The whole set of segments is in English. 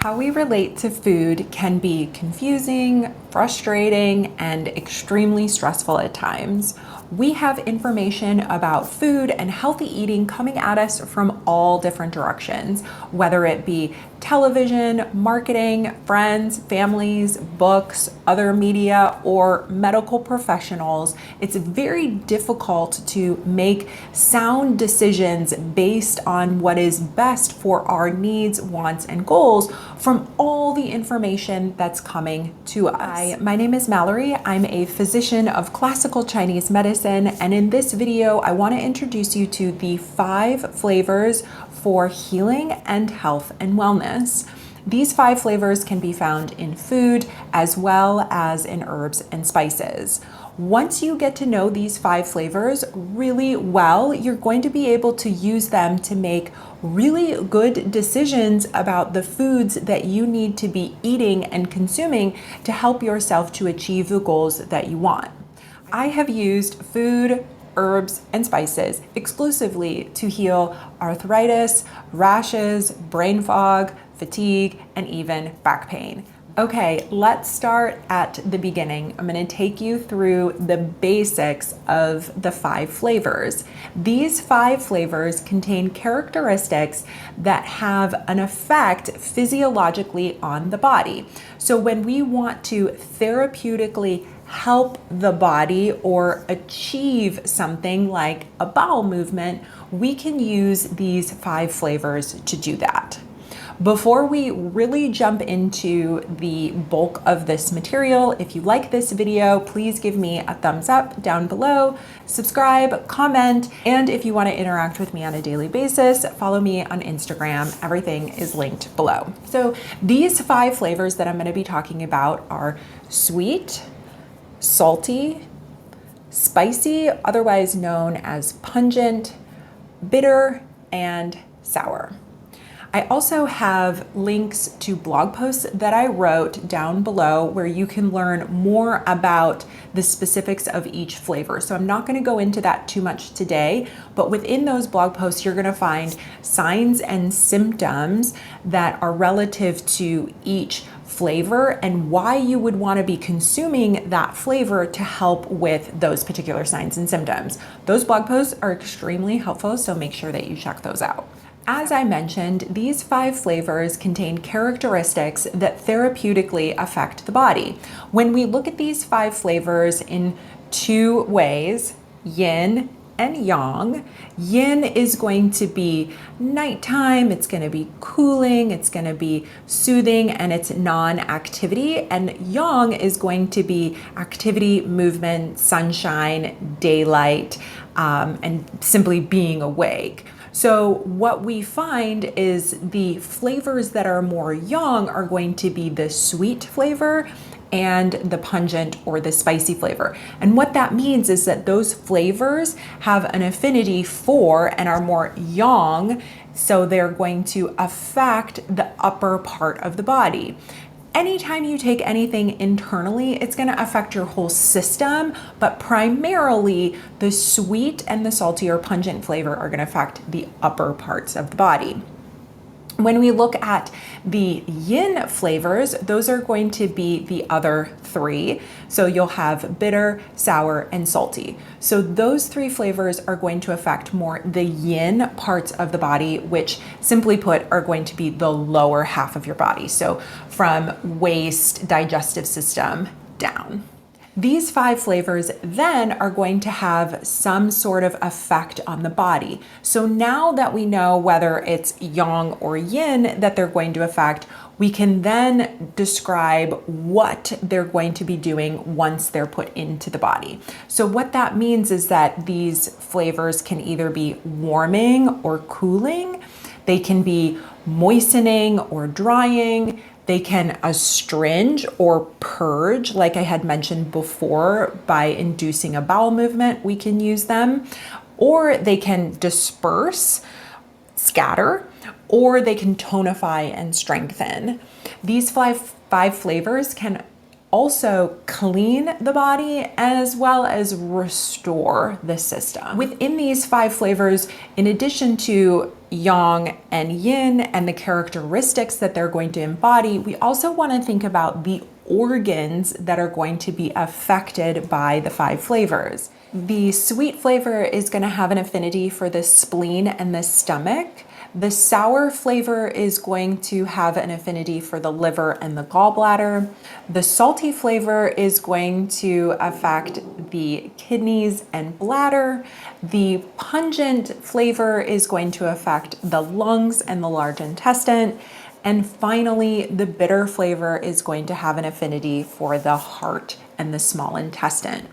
How we relate to food can be confusing, frustrating, and extremely stressful at times. We have information about food and healthy eating coming at us from all different directions, whether it be television, marketing, friends, families, books, other media, or medical professionals. It's very difficult to make sound decisions based on what is best for our needs, wants, and goals from all the information that's coming to us. Hi, my name is Mallory. I'm a physician of classical Chinese medicine, and in this video, I want to introduce you to the 5 flavors for healing and health and wellness. These 5 flavors can be found in food as well as in herbs and spices. Once you get to know these 5 flavors really well, you're going to be able to use them to make really good decisions about the foods that you need to be eating and consuming to help yourself to achieve the goals that you want. I have used food, herbs, and spices exclusively to heal arthritis, rashes, brain fog, fatigue, and even back pain. Okay, let's start at the beginning. I'm going to take you through the basics of the 5 flavors. These 5 flavors contain characteristics that have an effect physiologically on the body. So when we want to therapeutically help the body or achieve something like a bowel movement, we can use these 5 flavors to do that. Before we really jump into the bulk of this material, if you like this video, please give me a thumbs up down below, subscribe, comment, and if you want to interact with me on a daily basis, follow me on Instagram. Everything is linked below. So these 5 flavors that I'm going to be talking about are sweet, salty, spicy, otherwise known as pungent, bitter, and sour. I also have links to blog posts that I wrote down below where you can learn more about the specifics of each flavor. So I'm not going to go into that too much today, but within those blog posts, you're going to find signs and symptoms that are relative to each flavor and why you would want to be consuming that flavor to help with those particular signs and symptoms. Those blog posts are extremely helpful, so make sure that you check those out. As I mentioned, these 5 flavors contain characteristics that therapeutically affect the body. When we look at these 5 flavors in 2 ways, yin and yang, yin is going to be nighttime, it's going to be cooling, it's going to be soothing, and it's non-activity, and yang is going to be activity, movement, sunshine, daylight, and simply being awake. So what we find is the flavors that are more yang are going to be the sweet flavor and the pungent or the spicy flavor. And what that means is that those flavors have an affinity for and are more yang, so they're going to affect the upper part of the body. Anytime you take anything internally, it's going to affect your whole system, but primarily the sweet and the salty or pungent flavor are going to affect the upper parts of the body. When we look at the yin flavors, those are going to be the other 3. So you'll have bitter, sour, and salty. So those 3 flavors are going to affect more the yin parts of the body, which simply put are going to be the lower half of your body. So from waist, digestive system down. These 5 flavors then are going to have some sort of effect on the body. So now that we know whether it's yang or yin that they're going to affect, we can then describe what they're going to be doing once they're put into the body. So what that means is that these flavors can either be warming or cooling, they can be moistening or drying, they can astringe or purge, like I had mentioned before, by inducing a bowel movement, we can use them, or they can disperse, scatter, or they can tonify and strengthen. These five flavors can also clean the body as well as restore the system. Within these 5 flavors, in addition to yang and yin and the characteristics that they're going to embody, we also want to think about the organs that are going to be affected by the 5 flavors. The sweet flavor is going to have an affinity for the spleen and the stomach. The sour flavor is going to have an affinity for the liver and the gallbladder. The salty flavor is going to affect the kidneys and bladder. The pungent flavor is going to affect the lungs and the large intestine. And finally, the bitter flavor is going to have an affinity for the heart and the small intestine.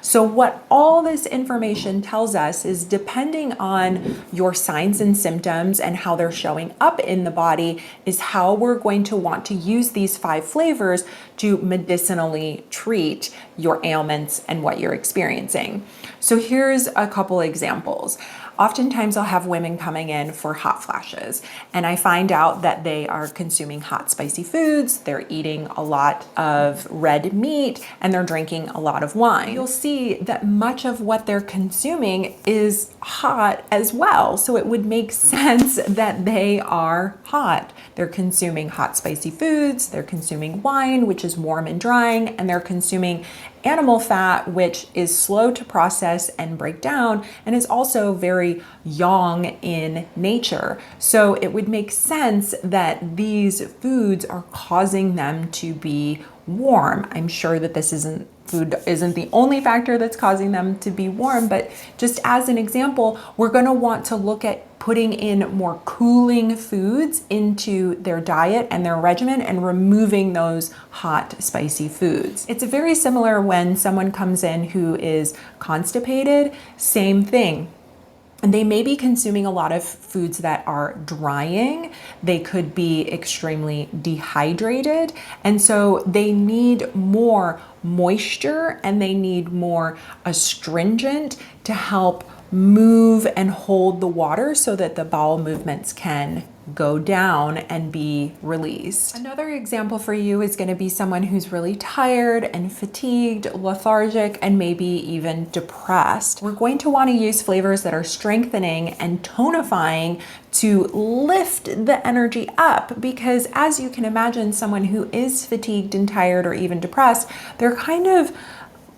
So what all this information tells us is, depending on your signs and symptoms and how they're showing up in the body, is how we're going to want to use these 5 flavors to medicinally treat your ailments and what you're experiencing. So here's a couple examples. Oftentimes I'll have women coming in for hot flashes, and I find out that they are consuming hot, spicy foods, they're eating a lot of red meat, and they're drinking a lot of wine. You'll see that much of what they're consuming is hot as well, so it would make sense that they are hot. They're consuming hot, spicy foods, they're consuming wine, which is warm and drying, and they're consuming animal fat, which is slow to process and break down, and is also very yang in nature. So it would make sense that these foods are causing them to be warm. I'm sure that food isn't the only factor that's causing them to be warm, but just as an example, we're going to want to look at putting in more cooling foods into their diet and their regimen and removing those hot, spicy foods. It's very similar when someone comes in who is constipated, same thing. And they may be consuming a lot of foods that are drying. They could be extremely dehydrated. And so they need more moisture and they need more astringent to help move and hold the water so that the bowel movements can go down and be released. Another example for you is going to be someone who's really tired and fatigued, lethargic, and maybe even depressed. We're going to want to use flavors that are strengthening and tonifying to lift the energy up, because as you can imagine, someone who is fatigued and tired or even depressed, they're kind of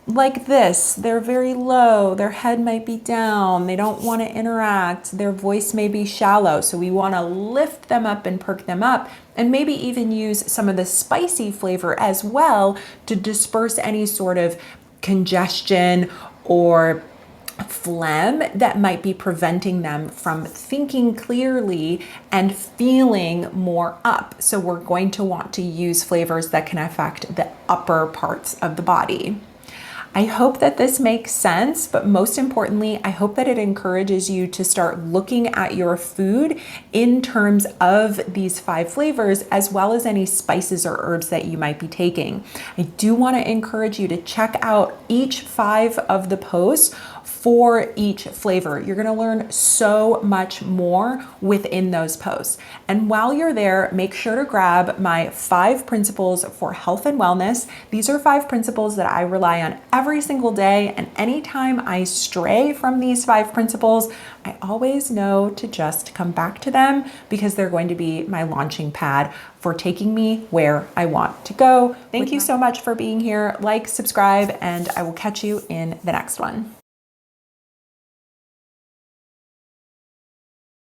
like this. They're very low, their head might be down, they don't want to interact, their voice may be shallow. So we want to lift them up and perk them up, and maybe even use some of the spicy flavor as well to disperse any sort of congestion or phlegm that might be preventing them from thinking clearly and feeling more up. So we're going to want to use flavors that can affect the upper parts of the body. I hope that this makes sense, but most importantly, I hope that it encourages you to start looking at your food in terms of these 5 flavors, as well as any spices or herbs that you might be taking. I do want to encourage you to check out each 5 of the posts for each flavor. You're going to learn so much more within those posts. And while you're there, make sure to grab my 5 principles for health and wellness. These are 5 principles that I rely on every single day. And anytime I stray from these 5 principles, I always know to just come back to them, because they're going to be my launching pad for taking me where I want to go. Thank you so much for being here. Like, subscribe, and I will catch you in the next one.